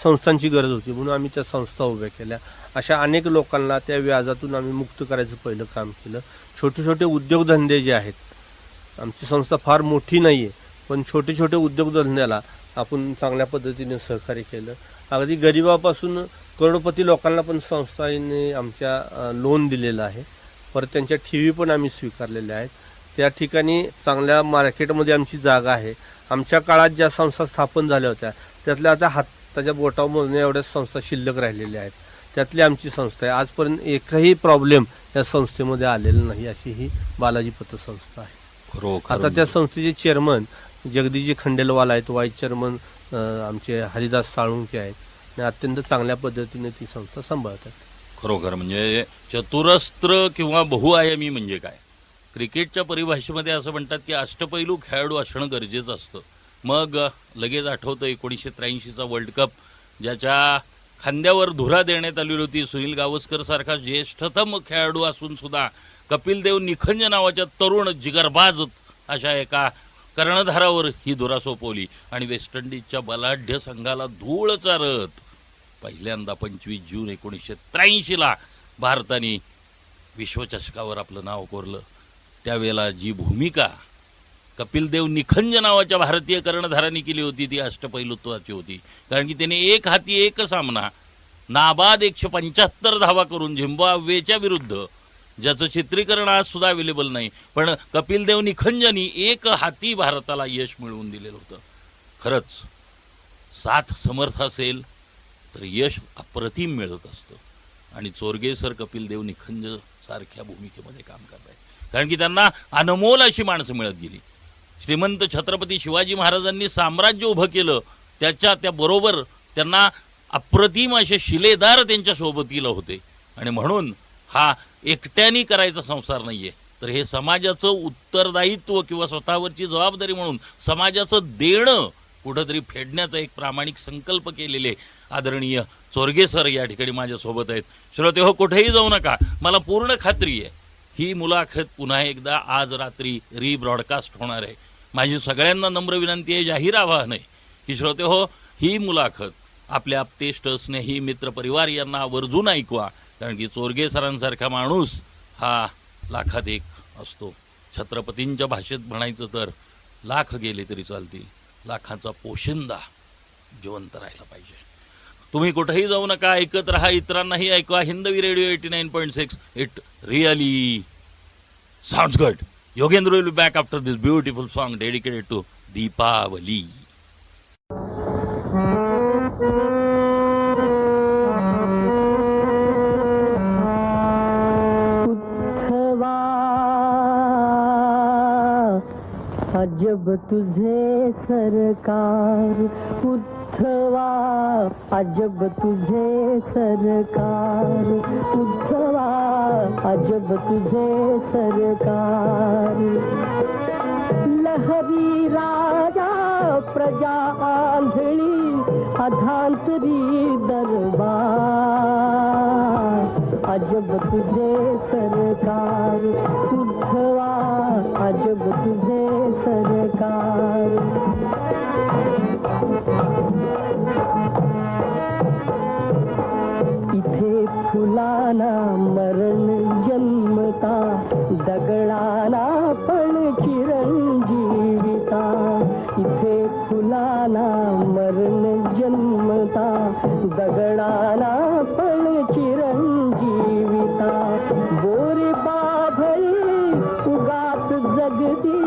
संस्थांची गरज होती म्हणून आम्ही त्या संस्था उभ्या केल्या. अशा अनेक लोकांना त्या व्याजातून आम्ही मुक्त करायचं पहिलं काम केलं. छोटे छोटे उद्योगधंदे जे आहेत, आमची संस्था फार मोठी नाही आहे पण छोटे छोटे उद्योगधंद्याला आपण चांगल्या पद्धतीने सहकार्य केलं. अगदी गरिबापासून करोडपती लोकांना पण संस्थेने आमच्या लोन दिलेलं आहे. परत त्यांच्या ठेवी पण आम्ही स्वीकारलेल्या आहेत. त्या ठिकाणी चांगल्या मार्केटमध्ये आमची जागा आहे. आमच्या काळात ज्या संस्था स्थापन झाल्या होत्या त्यातल्या आता हाताच्या बोटावर मोजण्या एवढ्या संस्था शिल्लक राहिलेल्या आहेत. त्यातली आमची संस्था आहे. आजपर्यंत एकही प्रॉब्लेम या संस्थेमध्ये आलेला नाही अशी ही बालाजी पतसंस्था आहे. आता त्या संस्थेचे चेअरमन जगदीशजी खंडेलवाल आहेत, व्हाईस चेअरमन आमचे हरिदास साळुंके आहेत आणि अत्यंत चांगल्या पद्धतीने ती संस्था सांभाळतात. खरोखर म्हणजे चतुरस्त्र किंवा बहुआयामी म्हणजे काय? क्रिकेटच्या परिभाषेमध्ये असं म्हणतात की अष्टपैलू खेळाडू असणं गरजेचं असतं. मग लगेच आठवतं 1983चा वर्ल्ड कप, ज्याच्या खांद्यावर धुरा देण्यात आलेली होती. सुनील गावस्कर सारखा ज्येष्ठतम खेळाडू असून सुद्धा कपिल देव निखंज नावाच्या तरुण जिगरबाज अशा एका कर्णधारावर ही धुरा सोपवली आणि वेस्ट इंडिजच्या बलाढ्य संघाला धूळ चारत पहिल्यांदा 25 जून 1983 भारताने विश्वचषकावर आपलं नाव कोरलं. त्यावेळेला जी भूमिका कपिल देव निखंज नावाच्या भारतीय कर्णधाराने केली होती ती अष्टपैलुत्वाची होती. कारण की त्याने एक हाती एक सामना नाबाद 175 धावा करून झिम्बाब्वेच्या विरुद्ध, ज्याचं चित्रीकरण आज सुद्धा अवेलेबल नाही, पण कपिल देव निखंजनी एक हाती भारताला यश मिळवून दिलेलं होतं. खरंच साथ समर्थ असेल तर यश अप्रतिम मिळत असतं आणि चोरगे सर कपिल देव निखंज सारख्या भूमिकेमध्ये काम करत आहेत. कारण की त्यांना अनमोल अशी माणसं मिळत गेली. श्रीमंत छत्रपती शिवाजी महाराजांनी साम्राज्य उभं केलं, त्याबरोबर त्यांना अप्रतिम असे शिलेदार त्यांच्या सोबतीला होते. आणि म्हणून हा एकट्याने करायचा संसार नाहीये, तर हे समाजाचं उत्तरदायित्व किंवा स्वतःवरची जबाबदारी म्हणून समाजाचं देणं कुठंतरी फेडण्याचा एक प्रामाणिक संकल्प केलेले आदरणीय चोरगे सर या ठिकाणी माझ्यासोबत आहेत. श्रोतेहो, कुठेही जाऊ नका. मला पूर्ण खात्री आहे ही मुलाखत पुन्हा एकदा आज रात्री रिब्रॉडकास्ट होणार आहे. माझी सगळ्यांना नम्र विनंती आहे, जाहीर आवाहन आहे की श्रोतेहो, ही मुलाखत आपल्या आप्तेष्ट स्नेही मित्रपरिवार यांना आवर्जून ऐकवा. कारण की चोरगे सरांसारखा माणूस हा लाखात एक असतो. छत्रपतींच्या भाषेत म्हणायचं तर लाख गेले तरी चालतील, लाखाचा पोशिंदा जिवंत राहिला पाहिजे. तुम्ही कुठेही जाऊ नका, ऐकत राहा, इतरांनाही ऐकवा. Hindavi radio 89.6, it really sounds good. Yogendra will be back after this beautiful song dedicated to Deepavali. अजब तुझे सरकार उद्धवा, अजब तुझे सरकार उद्धवा, अजब तुझे सरकार. लहरी राजा प्रजा आंधळी अधांतरी दरबार, अजब तुझे सरकार उद्धवा, अजब तुझे सरकार. इथे फुलाना मरण जन्मता, दगडाला पण चिरंजीविता. इथे फुलाना मरण जन्मता, दगडाला पण चिरंजीविता. बोरे बाभळी उगात जगती,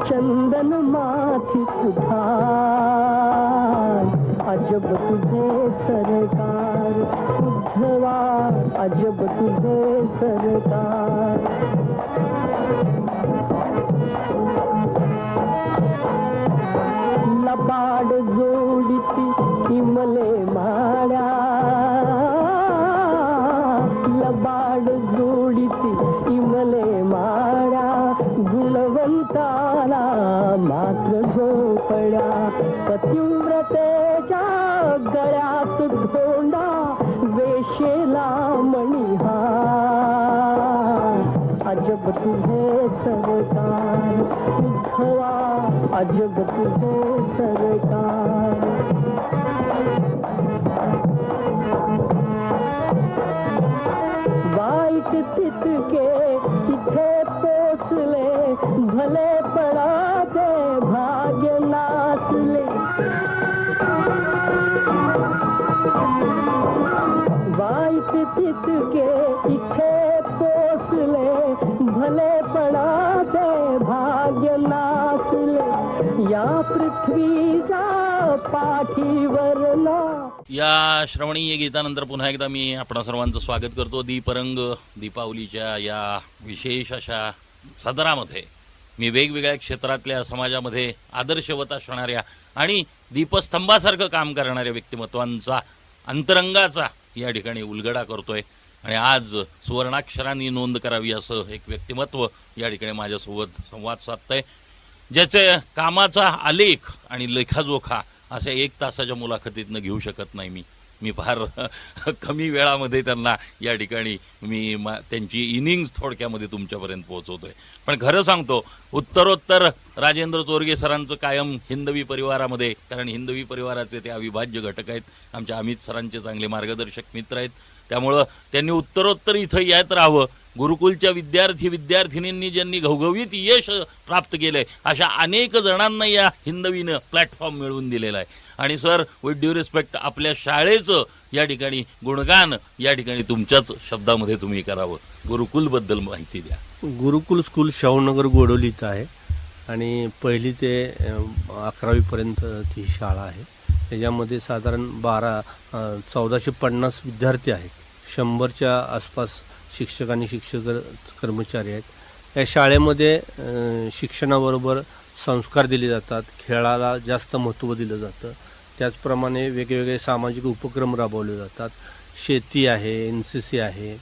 चंदन माथी सुधार. अजब तुझे सरकार उद्धवा अजब तुझे सरकार. लबाड जोडिती इमले माड्या, लबाड जोडिती इमले माड्या, गुणवंताला मात्र झोपड्या. पतिव्रतेच्या गळ्यात धोंडा, वेशेला मणिहार. अजब तुझे सरकार उद्धवा, अजब तुझे सरकार. वाईट तितके इथे पोचले, भले पडाचे भाग्य नाचले. वाईट तितके इथे पोचले, भले पडाचे भाग्य नाचले. या पृथ्वीच्या पाठीवर ना. या श्रवणीय गीतानंतर पुन्हा एकदा मी आपणा सर्वांचं स्वागत करतो. दीपरंग दीपावलीच्या या विशेष अशा सदरामध्ये मी वेगवेगळ्या क्षेत्रातल्या समाजामध्ये आदर्शवत असणाऱ्या आणि दीपस्तंभासारखं काम करणाऱ्या व्यक्तिमत्वांचा अंतरंगाचा या ठिकाणी उलगडा करतोय. आणि आज सुवर्णाक्षरांनी नोंद करावी असं एक व्यक्तिमत्व या ठिकाणी माझ्यासोबत संवाद साधतंय, ज्याचे कामाचा आलेख आणि लेखाजोखा अशा 1 तासाच्या मुलाखतीतनं घेऊ शकत नाही मी फार कमी वेळामध्ये त्यांना या ठिकाणी त्यांची इनिंग्स थोडक्यामध्ये तुमच्यापर्यंत पोहोचवतोय. पण खरं सांगतो, उत्तरोत्तर राजेंद्र चोरगे सरांचं कायम हिंदवी परिवारामध्ये, कारण हिंदवी परिवाराचे ते अविभाज्य घटक आहेत, आमच्या अमित सरांचे चांगले मार्गदर्शक मित्र आहेत. त्यामुळं त्यांनी उत्तरोत्तर इथं येत राहावं. गुरुकुलच्या विद्यार्थिनींनी ज्यांनी घवघवीत यश प्राप्त केलंय अशा अनेक जणांना या हिंदवीनं प्लॅटफॉर्म मिळवून दिलेला आहे. आणि सर, विथ ड्यू रिस्पेक्ट, आपल्या शाळेचं या ठिकाणी गुणगान या ठिकाणी तुमच्याच शब्दामध्ये तुम्ही करावं. गुरुकुलबद्दल माहिती द्या. गुरुकुल स्कूल शाहूनगर गोडोलीत आहे आणि 1ली ते 11वीपर्यंत ती शाळा आहे. त्याच्यामध्ये साधारण 1450 विद्यार्थी आहेत. 100च्या आसपास शिक्षक आणि शिक्षक कर्मचारी आहेत. या शाळेमध्ये शिक्षणाबरोबर संस्कार दिले जातात, खेळाला जास्त महत्त्व दिलं जातं. त्याचप्रमाणे वेगवेगळे सामाजिक उपक्रम राबवले जातात. शेती आहे, NCC आहे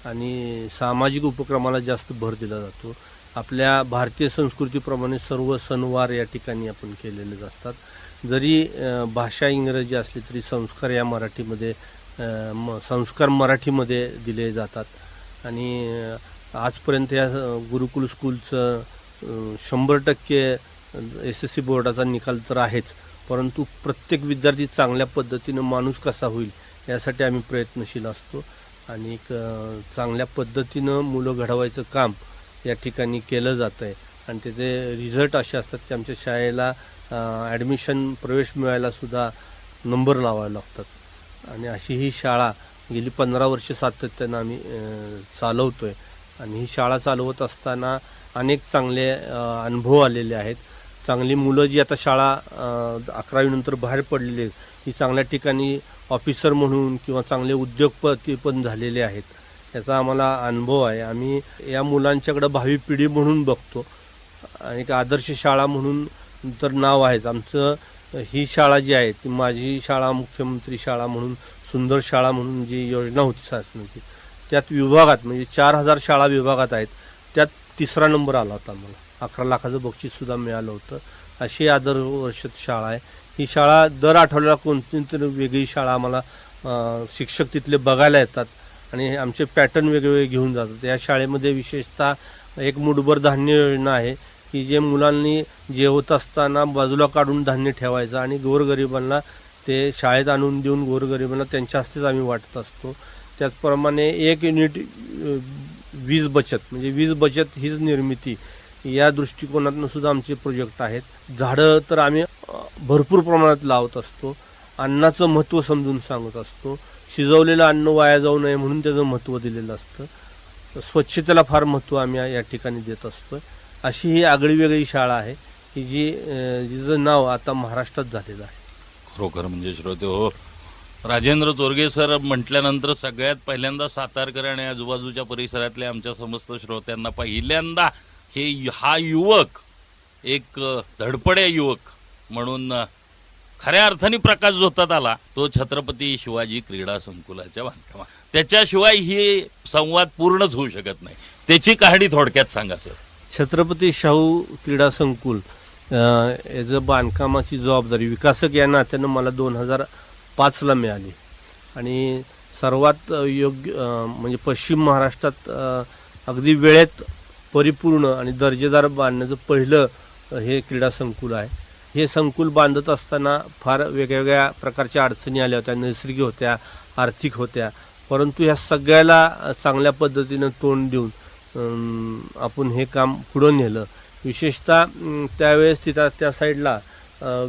आणि सामाजिक उपक्रमाला जास्त भर दिला जातो. आपल्या भारतीय संस्कृतीप्रमाणे सर्व सणवार या ठिकाणी आपण केलेले असतात. जरी भाषा इंग्रजी असली तरी संस्कार या मराठीमध्ये संस्कार मराठीमध्ये दिले जातात. आणि आजपर्यंत या गुरुकुल स्कूलचं 100% SSC बोर्डाचा निकाल तर आहेच, परंतु प्रत्येक विद्यार्थी चांगल्या पद्धतीनं माणूस कसा होईल यासाठी आम्ही प्रयत्नशील असतो. आणि चांगल्या पद्धतीनं मुलं घडवायचं काम या ठिकाणी केलं जातं आहे. आणि त्याचे रिझल्ट असे असतात की आमच्या शाळेला ॲडमिशन प्रवेश मिळायलासुद्धा नंबर लावावे लागतात. आणि अशी ही शाळा गेली 15 वर्ष सातत्यानं आम्ही चालवतो आहे. आणि ही शाळा चालवत असताना अनेक चांगले अनुभव आलेले आहेत. चांगली मुलं जी आता शाळा 11वीनंतर बाहेर पडलेली आहेत, ही चांगल्या ठिकाणी ऑफिसर म्हणून किंवा चांगले उद्योगपती पण झालेले आहेत. याचा आम्हाला अनुभव आहे. आम्ही या मुलांच्याकडं भावी पिढी म्हणून बघतो आणि एक आदर्श शाळा म्हणून तर नाव आहेच आमचं. ही शाळा जी आहे ती माझी शाळा मुख्यमंत्री शाळा म्हणून, सुंदर शाळा म्हणून जी योजना होती शासनाची, त्यात विभागात म्हणजे 4000 शाळा विभागात आहेत, त्यात 3रा नंबर आला होता. मला 11 लाखाचं बक्षीससुद्धा मिळालं होतं. अशी आदर्शवर्षित शाळा आहे ही शाळा. दर आठवड्याला कोणती तरी वेगळी शाळा आम्हाला शिक्षक तिथले बघायला येतात आणि आमचे पॅटर्न वेगवेगळे घेऊन जातात. या शाळेमध्ये विशेषतः एक मुठभर धान्य योजना आहे की जे मुलांनी जेवत असताना बाजूला काढून धान्य ठेवायचं आणि गोरगरिबांना ते शाळेत आणून देऊन गोरगरिबांना त्यांच्या हस्तेच आम्ही वाटत असतो. त्याचप्रमाणे 1 युनिट वीज बचत म्हणजे वीज बचत हीच निर्मिती या दृष्टिकोनातून सुद्धा आमचे प्रोजेक्ट आहेत. झाडं तर आम्ही भरपूर प्रमाणात लावत असतो. अन्नाचं महत्त्व समजून सांगत असतो. शिजवलेलं अन्न वाया जाऊ नये म्हणून त्याचं महत्त्व दिलेलं असतं. स्वच्छतेला फार महत्त्व आम्ही या ठिकाणी देत असतो. अशी ही आगळी वेगळी शाळा आहे की जिचं नाव आता महाराष्ट्रात झालेलं आहे. खरोखर म्हणजे श्रोते हो, राजेंद्र चोरगे सर म्हटल्यानंतर सगळ्यात पहिल्यांदा सातारकर आणि आजूबाजूच्या परिसरातल्या आमच्या समस्त श्रोत्यांना पहिल्यांदा हा युवक एक धडपड्या युवक म्हणून खऱ्या अर्थाने प्रकाश झोतात आला तो छत्रपती शिवाजी क्रीडा संकुलाच्या बांधकामात. त्याच्याशिवाय ही संवाद पूर्णच होऊ शकत नाही. त्याची कहाणी थोडक्यात सांगा सर. छत्रपती शाहू क्रीडा संकुल याचं बांधकामाची जबाबदारी विकासक या नात्यानं मला 2005ला मिळाली आणि सर्वात योग्य म्हणजे पश्चिम महाराष्ट्रात अगदी वेळेत परिपूर्ण आणि दर्जेदार बांधण्याचं पहिलं हे क्रीडा संकुल आहे. हे संकुल बांधत असताना फार वेगवेगळ्या प्रकारच्या अडचणी आल्या होत्या, नैसर्गिक होत्या, आर्थिक होत्या, परंतु ह्या सगळ्याला चांगल्या पद्धतीनं तोंड देऊन आपण हे काम पुढं नेलं. विशेषतः त्यावेळेस तिथं त्या साईडला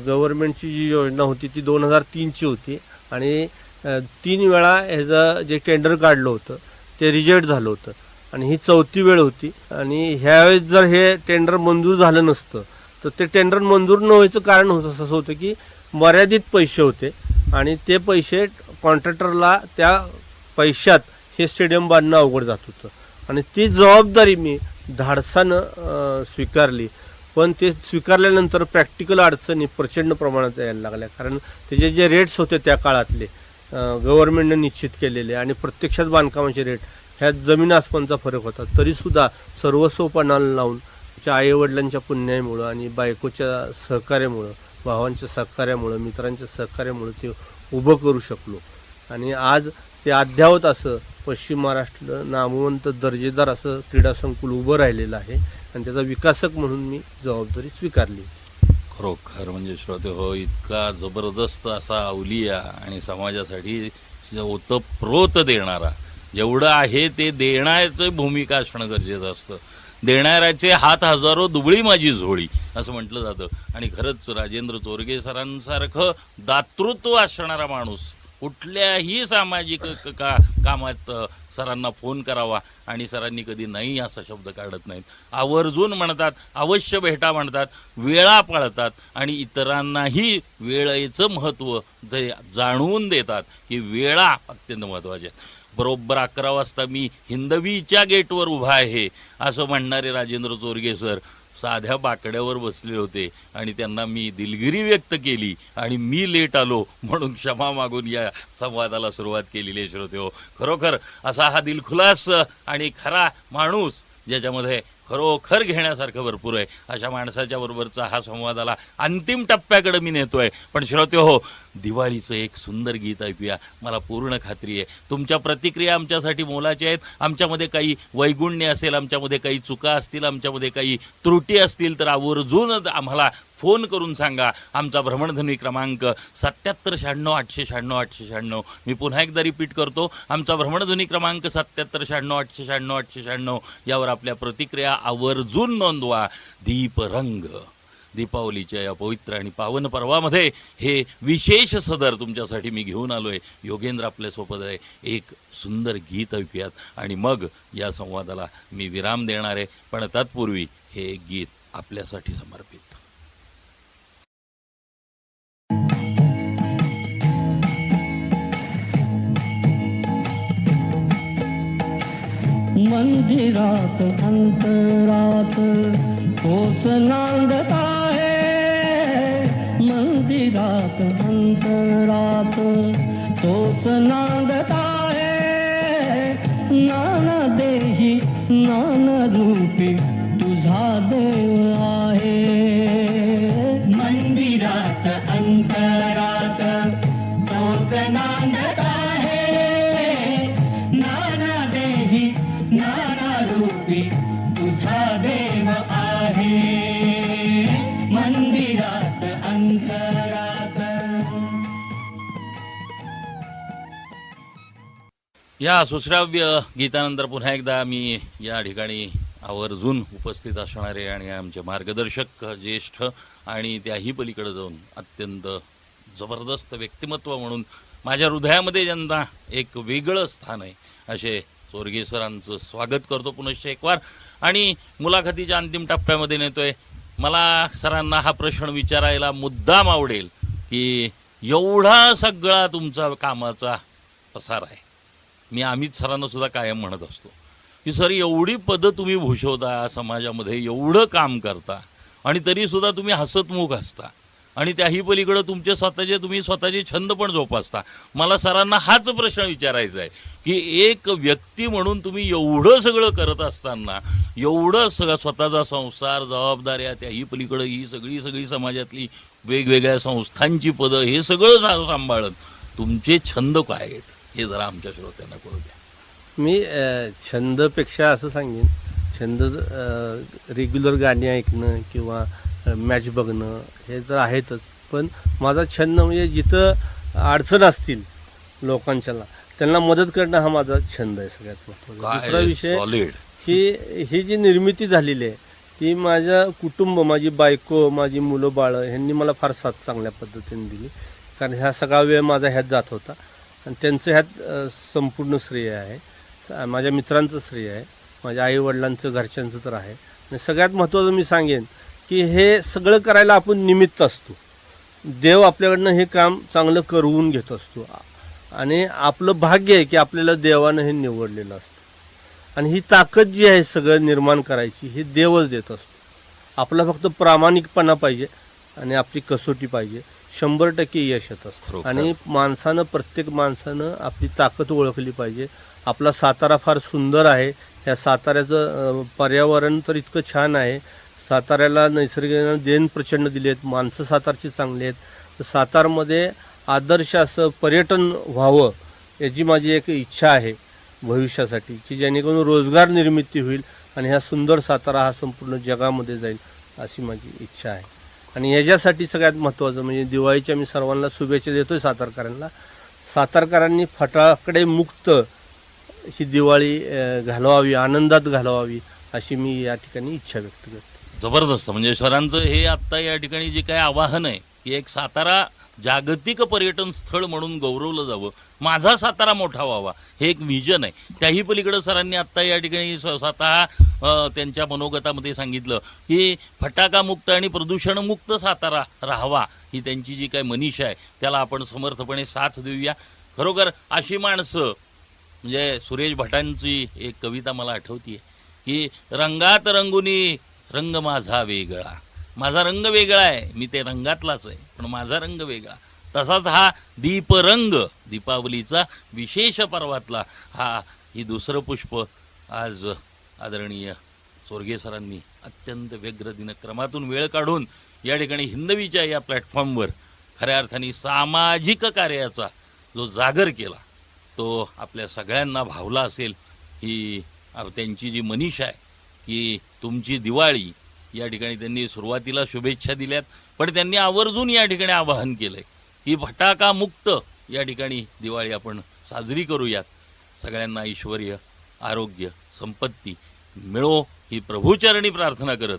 गव्हर्नमेंटची जी योजना होती ती 2003ची होती आणि 3 वेळा ह्याचं जे टेंडर काढलं होतं ते रिजेक्ट झालं होतं आणि ही 4थी वेळ होती. आणि ह्यावेळेस जर हे टेंडर मंजूर झालं नसतं तर ते टेंडर मंजूर न व्हायचं कारण होतं असं होतं की मर्यादित पैसे होते आणि ते पैसे कॉन्ट्रॅक्टरला त्या पैशात हे स्टेडियम बांधणं अवघड जात होतं आणि ती जबाबदारी मी धाडसानं स्वीकारली. पण ते स्वीकारल्यानंतर प्रॅक्टिकल अडचणी प्रचंड प्रमाणात यायला लागल्या, कारण त्याचे जे रेट्स होते त्या काळातले गव्हर्नमेंटने निश्चित केलेले आणि प्रत्यक्षात बांधकामाचे रेट ह्यात जमीन आसमानचा फरक होता. तरीसुद्धा सर्वस्व पणाला लावून आईवडिलांच्या पुण्यामुळं आणि बायकोच्या सहकार्यामुळं, भावांच्या सहकार्यामुळं, मित्रांच्या सहकार्यामुळं ते उभं करू शकलो आणि आज ते अद्यावत असं पश्चिम महाराष्ट्र नामवंत दर्जेदार असं क्रीडा संकुल उभं राहिलेलं आहे आणि त्याचा विकासक म्हणून मी जबाबदारी स्वीकारली. खरोखर म्हणजे श्रोते हो, इतका जबरदस्त असा अवलिया आणि समाजासाठी ओतप्रोत देणारा, जेवढं आहे ते देण्याचं भूमिका असणं गरजेचं असतं. देणाऱ्याचे हात हजारो दुबळी माझी झोळी असं म्हटलं जातं आणि खरंच राजेंद्र चोरगे सरांसारखं दातृत्व असणारा माणूस कुठल्याही सामाजिक कामात सरांना फोन करावा आणि सरांनी कधी नाही असा शब्द काढत नाहीत. आवर्जून म्हणतात, अवश्य भेटा म्हणतात, वेळा पाळतात आणि इतरांनाही वेळेचं महत्त्व ते जाणवून देतात की वेळा अत्यंत महत्त्वाच्या. बरोबर 11 वाजता मी हिंदवीच्या गेटवर उभा आहे असं म्हणणारे राजेंद्र चोरगे सर साध्या बाकड्यावर बसले होते आणि त्यांना मी दिलगिरी व्यक्त केली आणि मी लेट आलो म्हणून क्षमा मागून या संवादाला सुरुवात केलेली आहे. श्रोते हो, खरोखर असा हा दिलखुलास आणि खरा माणूस ज्याच्यामध्ये खरोखर घेण्यासारखं भरपूर आहे, अशा माणसाच्या बरोबरचा हा संवादाला अंतिम टप्प्याकडे मी नेतोय. पण श्रोते हो, दिवाळीचं एक सुंदर गीत ऐकूया. मला पूर्ण खात्री आहे तुमच्या प्रतिक्रिया आमच्यासाठी मोलाच्या आहेत. आमच्यामध्ये काही वैगुण्य असेल, आमच्यामध्ये काही चुका असतील, आमच्यामध्ये काही त्रुटी असतील तर आवर्जून आम्हाला फोन करून सांगा. आमचा भ्रमणध्वनी क्रमांक 7796 896 896. मी पुन्हा एकदा रिपीट करतो, आमचा भ्रमणध्वनी क्रमांक 7796 896 896. यावर आपल्या प्रतिक्रिया आवर्जून नोंदवा. दीपरंग, दीपावलीच्या या पवित्र आणि पावन पर्वामध्ये हे विशेष सदर तुमच्यासाठी मी घेऊन आलो आहे. योगेंद्र आपल्यासोबत आहे. एक सुंदर गीत ऐकूयात आणि मग या संवादाला मी विराम देणार आहे. पण तत्पूर्वी हे गीत आपल्यासाठी समर्पित. मंदिरात अंतरात तोच नांदत आहे, मंदिरात अंतरात तोच नांदत आहे. नाना देही नाना रूपी तुझा देव आहे. मंदिरात अंतरात तोच नांदत आहे, नाना देही नाना रूपी तुझा देव आहे. मंदिरात अंतरात. या सुश्राव्य गीतानंतर पुन्हा एकदा मी या ठिकाणी आवर्जून उपस्थित असणारे आणि आमचे मार्गदर्शक ज्येष्ठ आणि त्याही पलीकडे जाऊन अत्यंत जबरदस्त व्यक्तिमत्व म्हणून माझ्या हृदयामध्ये ज्यांना एक वेगळं स्थान आहे असे चोरगे सरांचं स्वागत करतो पुनश्च एक वार आणि मुलाखतीच्या अंतिम टप्प्यामध्ये नेतोय. मला सरांना हा प्रश्न विचारायला मुद्दाम आवडेल की एवढा सगळा तुमचा कामाचा पसार आहे. मी अमित सरांना सुद्धा कायम म्हणत असतो की सर, एवढी पदं तुम्ही भूषवता, समाजामध्ये एवढं काम करता आणि तरीसुद्धा तुम्ही हसतमुख असता आणि त्याही पलीकडं तुम्ही स्वतःचे छंद पण जोपासता. मला सरांना हाच प्रश्न विचारायचा आहे की एक व्यक्ती म्हणून तुम्ही एवढं सगळं करत असताना, एवढं सगळं स्वतःचा संसार, जबाबदाऱ्या, त्याही पलीकडं ही सगळी समाजातली वेगवेगळ्या संस्थांची पदं, हे सगळं सांभाळत तुमचे छंद काय आहेत, हे जरा आमच्या श्रोत्यांना कळू द्या. मी छंदपेक्षा असं सांगेन, छंद रेग्युलर गाणी ऐकणं किंवा मॅच बघणं हे तर आहेतच, पण माझा छंद म्हणजे जिथं अडचण असतील लोकांच्याला त्यांना मदत करणं हा माझा छंद आहे सगळ्यात महत्त्वाचा. दुसरा विषय सॉलिड की ही जी निर्मिती झालेली आहे ती माझं कुटुंब, माझी बायको, माझी मुलं बाळं ह्यांनी मला फार साथ चांगल्या पद्धतीने दिली, कारण ह्या सगळा वेळ माझा ह्यात जात होता आणि त्यांचं ह्यात संपूर्ण श्रेय आहे. माझ्या मित्रांचं श्रेय आहे, माझ्या आईवडिलांचं, घरच्यांचं तर आहे. आणि सगळ्यात महत्त्वाचं मी सांगेन की हे सगळं करायला आपण निमित्त असतो. देव आपल्याकडनं हे काम चांगलं करवून घेत असतो आणि आपलं भाग्य आहे की आपल्याला देवानं हे निवडलेलं असतं. आणि ही ताकद जी आहे सगळं निर्माण करायची, हे देवच देत असतो. आपला फक्त प्रामाणिकपणा पाहिजे आणि आपली कसोटी पाहिजे, 100% यश येत असतं. आणि प्रत्येक माणसानं आपली ताकद ओळखली पाहिजे. आपला सातारा फार सुंदर आहे. ह्या साताऱ्याचं पर्यावरण तर इतकं छान आहे. साताऱ्याला नैसर्गिक देण प्रचंड दिले आहेत, माणसं सातारची चांगली आहेत. तर सातारमध्ये आदर्श असं पर्यटन व्हावं याची माझी एक इच्छा आहे भविष्यासाठी, की जेणेकरून रोजगार निर्मिती होईल आणि ह्या सुंदर सातारा हा संपूर्ण जगामध्ये जाईल अशी माझी इच्छा आहे. आणि ह्याच्यासाठी सगळ्यात महत्त्वाचं म्हणजे दिवाळीच्या मी सर्वांना शुभेच्छा देतोय सातारकरांना. सातारकरांनी फटाकडे मुक्त ही दिवाळी घालवावी, आनंदात घालवावी अशी मी या ठिकाणी इच्छा व्यक्त करतो. जबरदस्त. म्हणजे सरांचं हे आत्ता या ठिकाणी जे काय आवाहन आहे की एक सातारा जागतिक पर्यटन स्थळ म्हणून गौरवलं जावं, माझा सातारा मोठा व्हावा, हे एक विजन आहे. त्याही पलीकडं सरांनी आत्ता या ठिकाणी स्वतः त्यांच्या मनोगतामध्ये सांगितलं की फटाकामुक्त आणि प्रदूषणमुक्त सातारा राहावा, ही त्यांची जी काय मनीषा आहे त्याला आपण समर्थपणे साथ देऊया. खरोखर अशी माणसं, म्हणजे सुरेश भटांची एक कविता मला आठवतीये की रंगात रंगुनी रंग माझा वेगळा, माझा रंग वेगळा आहे, मी ते रंगातलाच आहे पण माझा रंग वेगळा. तसाच हा दीपरंग, दीपावलीचा विशेष पर्वातला ही दुसरं पुष्प आज आदरणीय स्वर्गीय सरांनी अत्यंत व्यग्र दिनक्रमातून वेळ काढून या ठिकाणी हिंदवीच्या या प्लॅटफॉर्मवर खऱ्या अर्थाने सामाजिक कार्याचा जो जागर केला तो आपल्या सगळ्यांना भावला असेल. ही त्यांची जी मनीषा आहे की तुमची दिवाळी, या ठिकाणी त्यांनी सुरुवातीला शुभेच्छा दिल्यात, पण त्यांनी आवर्जून या ठिकाणी आवाहन केलं आहे की फटाकामुक्त या ठिकाणी दिवाळी आपण साजरी करूयात. सगळ्यांना ऐश्वर्य, आरोग्य, संपत्ती मिळो ही प्रभूचरणी प्रार्थना करत,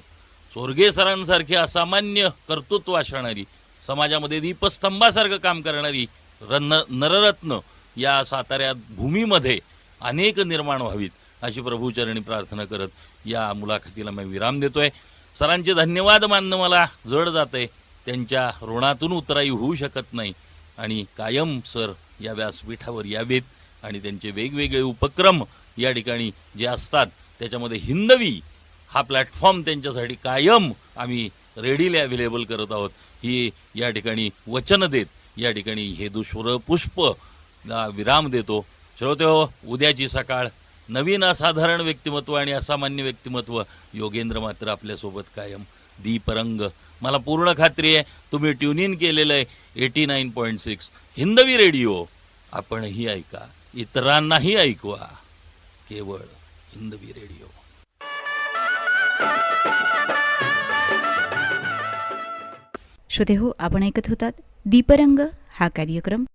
स्वर्गीय सरांसारखी असामान्य कर्तृत्व असणारी, समाजामध्ये दीपस्तंभासारखं काम करणारी नररत्न या साताऱ्या भूमीमध्ये अनेक निर्माण व्हावीत अशी प्रभूचरणी प्रार्थना करत या मुलाखतीला मी विराम देतोय. सरांचे धन्यवाद मानणं मला जड जाते, त्यांच्या ऋणातून उतराई होऊ शकत नाही आणि कायम सर या व्यासपीठावर यावेत आणि त्यांचे वेगवेगळे उपक्रम या ठिकाणी जे असतात त्याच्यामध्ये हिंदवी हा प्लॅटफॉर्म त्यांच्यासाठी कायम आम्ही रेडीली अवेलेबल करत आहोत, ही या ठिकाणी वचन देत या ठिकाणी हे दुष्वर पुष्प विराम देतो. श्रोतेहो, उद्याची सकाळ नवीन असाधारण व्यक्तिमत्व आणि असामान्य व्यक्तिमत्व योगेंद्र मात्र आपल्यासोबत कायम. दीपरंग. मला पूर्ण खात्री आहे तुम्ही ट्यून इन केलेलं आहे 89.6 हिंदवी रेडिओ. आपणही ऐका, इतरांनाही ऐकवा, केवळ हिंदवी रेडिओ. श्रोते हो, आपण ऐकत होतात दीपरंग हा कार्यक्रम.